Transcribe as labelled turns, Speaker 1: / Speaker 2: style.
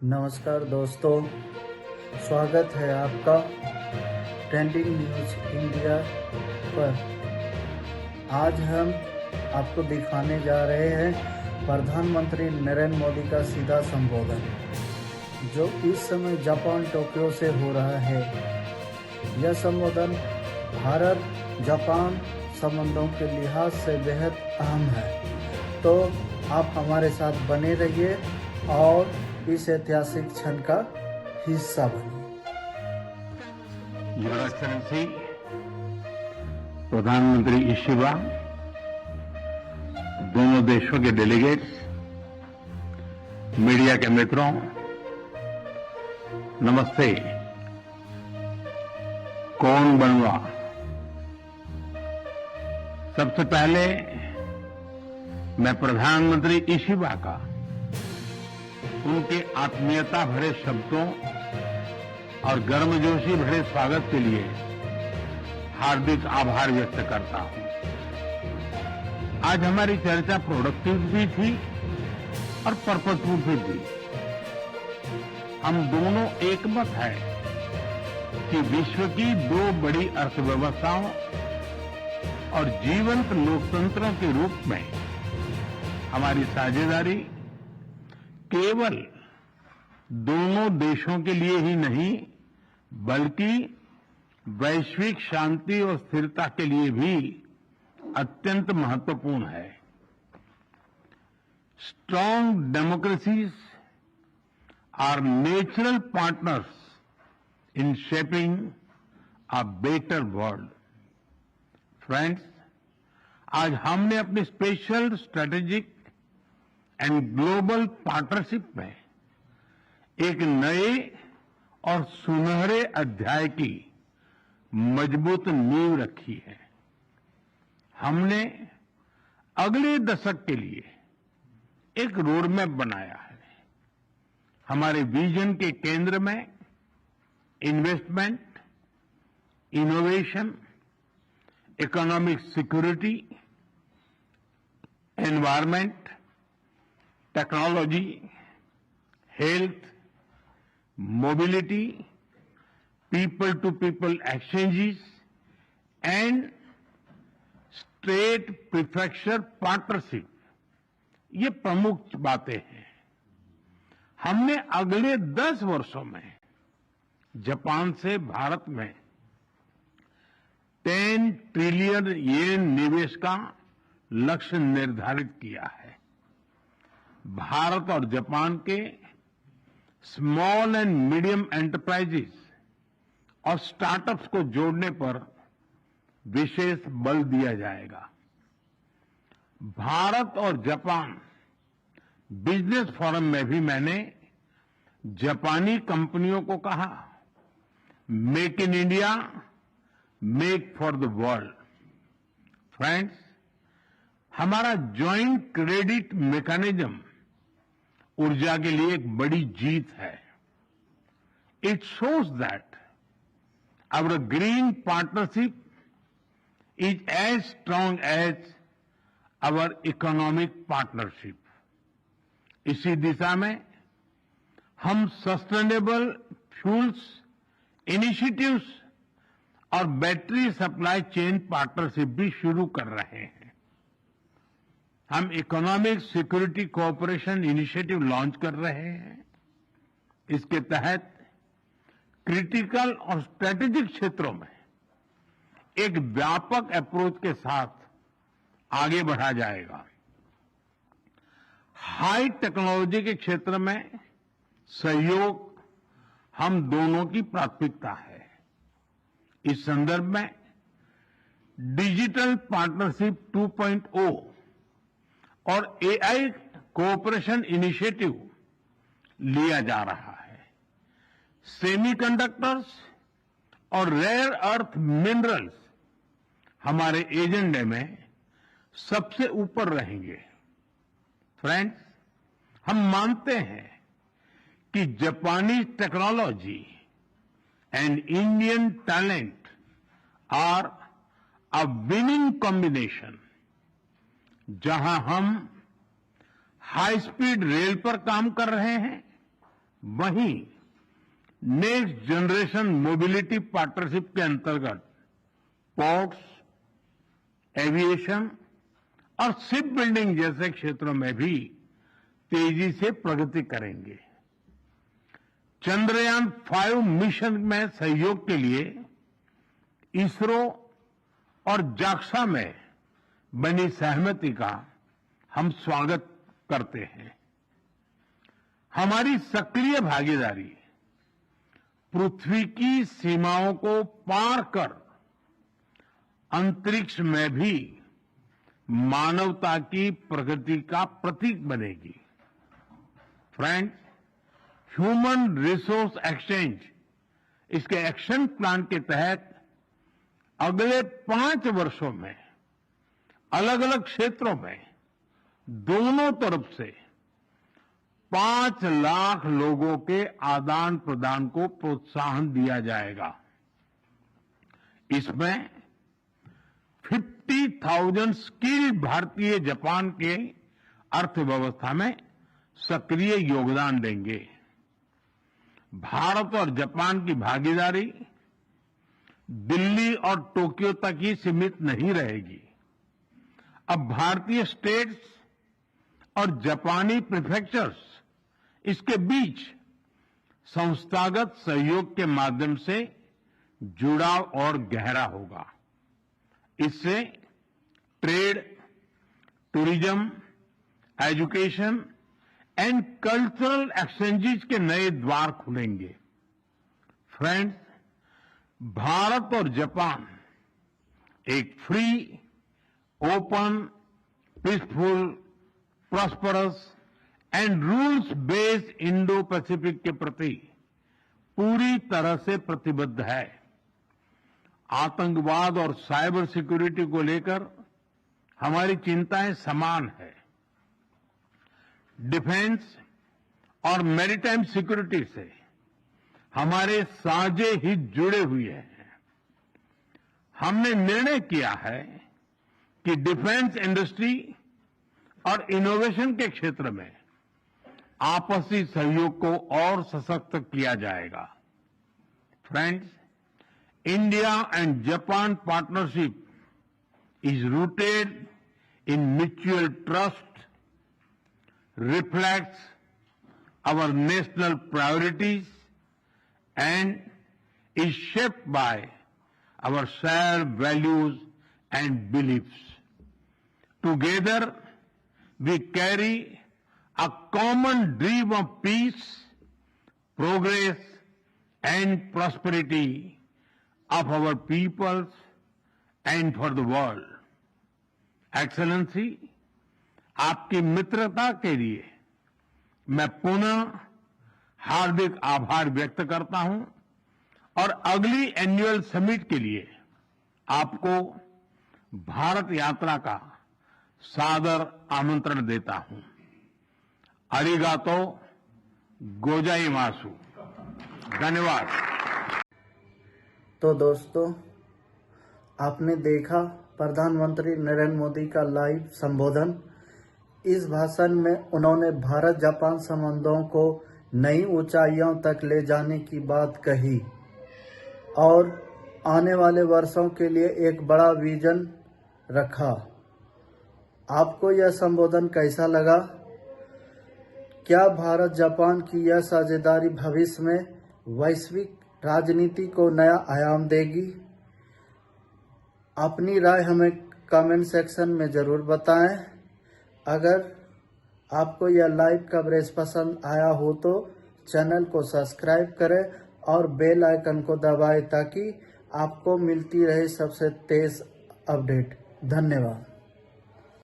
Speaker 1: नमस्कार दोस्तों, स्वागत है आपका ट्रेंडिंग न्यूज़ इंडिया पर। आज हम आपको दिखाने जा रहे हैं प्रधानमंत्री नरेंद्र मोदी का सीधा संबोधन, जो इस समय जापान टोक्यो से हो रहा है। यह संबोधन भारत जापान संबंधों के लिहाज से बेहद अहम है, तो आप हमारे साथ बने रहिए और इस ऐतिहासिक क्षण का हिस्सा बनिए।
Speaker 2: योर एक्सेलेंसी प्रधानमंत्री इशिबा, दोनों देशों के डेलीगेट्स, मीडिया के मित्रों, नमस्ते। कौन बनवा? सबसे पहले मैं प्रधानमंत्री इशिबा का उनके आत्मीयता भरे शब्दों और गर्मजोशी भरे स्वागत के लिए हार्दिक आभार व्यक्त करता हूं। आज हमारी चर्चा प्रोडक्टिव भी थी और पर्पसफुल भी थी। हम दोनों एकमत है कि विश्व की दो बड़ी अर्थव्यवस्थाओं और जीवंत लोकतंत्रों के रूप में हमारी साझेदारी केवल दोनों देशों के लिए ही नहीं, बल्कि वैश्विक शांति और स्थिरता के लिए भी अत्यंत महत्वपूर्ण है। Strong democracies are natural partners in shaping a better world. Friends, आज हमने अपनी special strategic and global partnership में एक नए और सुनहरे अध्याय की मजबूत नींव रखी है। हमने अगले दशक के लिए एक रोडमैप बनाया है। हमारे विजन के केंद्र में investment, innovation, economic security, environment, technology, health, mobility, people to people exchanges and state prefecture partnership, ये प्रमुख बातें हैं। हमने अगले 10 वर्षों में जापान से भारत में 10 ट्रिलियन येन निवेश का लक्ष्य निर्धारित किया है। भारत और जापान के स्मॉल एंड मीडियम एंटरप्राइजेस और स्टार्टअप्स को जोड़ने पर विशेष बल दिया जाएगा। भारत और जापान बिजनेस फोरम में भी मैंने जापानी कंपनियों को कहा, make in India, make for the world. Friends, हमारा ज्वाइंट क्रेडिट मैकेनिज्म ऊर्जा के लिए एक बड़ी जीत है। It shows that our green partnership is as strong as our economic partnership. इसी दिशा में हम सस्टेनेबल फ्यूल्स इनिशिएटिव्स और बैटरी सप्लाई चेन पार्टनरशिप भी शुरू कर रहे हैं। हम economic security cooperation initiative launch कर रहे हैं। इसके तहत क्रिटिकल और स्ट्रेटेजिक क्षेत्रों में एक व्यापक अप्रोच के साथ आगे बढ़ा जाएगा। हाई टेक्नोलॉजी के क्षेत्र में सहयोग हम दोनों की प्राथमिकता है। इस संदर्भ में डिजिटल पार्टनरशिप 2.0 और एआई कोऑपरेशन इनिशिएटिव लिया जा रहा है। सेमीकंडक्टर्स और रेयर अर्थ मिनरल्स हमारे एजेंडे में सबसे ऊपर रहेंगे। फ्रेंड्स, हम मानते हैं कि जापानी technology and Indian talent are a winning combination. जहां हम हाई स्पीड रेल पर काम कर रहे हैं, वहीं नेक्स्ट जनरेशन मोबिलिटी पार्टनरशिप के अंतर्गत पोर्ट्स, एविएशन और शिप बिल्डिंग जैसे क्षेत्रों में भी तेजी से प्रगति करेंगे। चंद्रयान 5 मिशन में सहयोग के लिए इसरो और जाक्सा में बनी सहमति का हम स्वागत करते हैं। हमारी सक्रिय भागीदारी पृथ्वी की सीमाओं को पार कर अंतरिक्ष में भी मानवता की प्रगति का प्रतीक बनेगी। फ्रेंड्स, ह्यूमन रिसोर्स एक्सचेंज इसके एक्शन प्लान के तहत अगले 5 वर्षों में अलग अलग क्षेत्रों में दोनों तरफ से 5 लाख लोगों के आदान प्रदान को प्रोत्साहन दिया जाएगा। इसमें 50,000 स्किल्ड भारतीय जापान के अर्थव्यवस्था में सक्रिय योगदान देंगे। भारत और जापान की भागीदारी दिल्ली और टोक्यो तक ही सीमित नहीं रहेगी। अब भारतीय स्टेट्स और जापानी प्रीफेक्चर्स इसके बीच संस्थागत सहयोग के माध्यम से जुड़ाव और गहरा होगा। इससे trade, tourism, education and cultural exchanges के नए द्वार खुलेंगे। फ्रेंड्स, भारत और जापान एक free, open, peaceful, prosperous and rules based Indo Pacific के प्रति पूरी तरह से प्रतिबद्ध है। आतंकवाद और साइबर सिक्योरिटी को लेकर हमारी चिंताएं समान है। डिफेंस और मैरीटाइम सिक्योरिटी से हमारे साझे हित जुड़े हुए हैं। हमने निर्णय किया है कि डिफेंस इंडस्ट्री और इनोवेशन के क्षेत्र में आपसी सहयोग को और सशक्त किया जाएगा। Friends, India and Japan partnership is rooted in mutual trust, reflects our national priorities, and is shaped by our shared values and beliefs. Together, we carry a common dream of peace, progress, and prosperity of our peoples and for the world. Excellency, आपकी मित्रता के लिए मैं पुनः हार्दिक आभार व्यक्त करता हूं और अगली एनुअल समिट के लिए आपको भारत यात्रा का सादर आमंत्रण देता हूं। अरिगातो गोजाइमासु। धन्यवाद।
Speaker 1: तो दोस्तों, आपने देखा प्रधानमंत्री नरेंद्र मोदी का लाइव संबोधन। इस भाषण में उन्होंने भारत जापान संबंधों को नई ऊंचाइयों तक ले जाने की बात कही और आने वाले वर्षों के लिए एक बड़ा विजन रखा। आपको यह संबोधन कैसा लगा? क्या भारत जापान की यह साझेदारी भविष्य में वैश्विक राजनीति को नया आयाम देगी? अपनी राय हमें कमेंट सेक्शन में ज़रूर बताएं। अगर आपको यह लाइव कवरेज पसंद आया हो तो चैनल को सब्सक्राइब करें और बेल आइकन को दबाएं ताकि आपको मिलती रहे सबसे तेज़ अपडेट। धन्यवाद।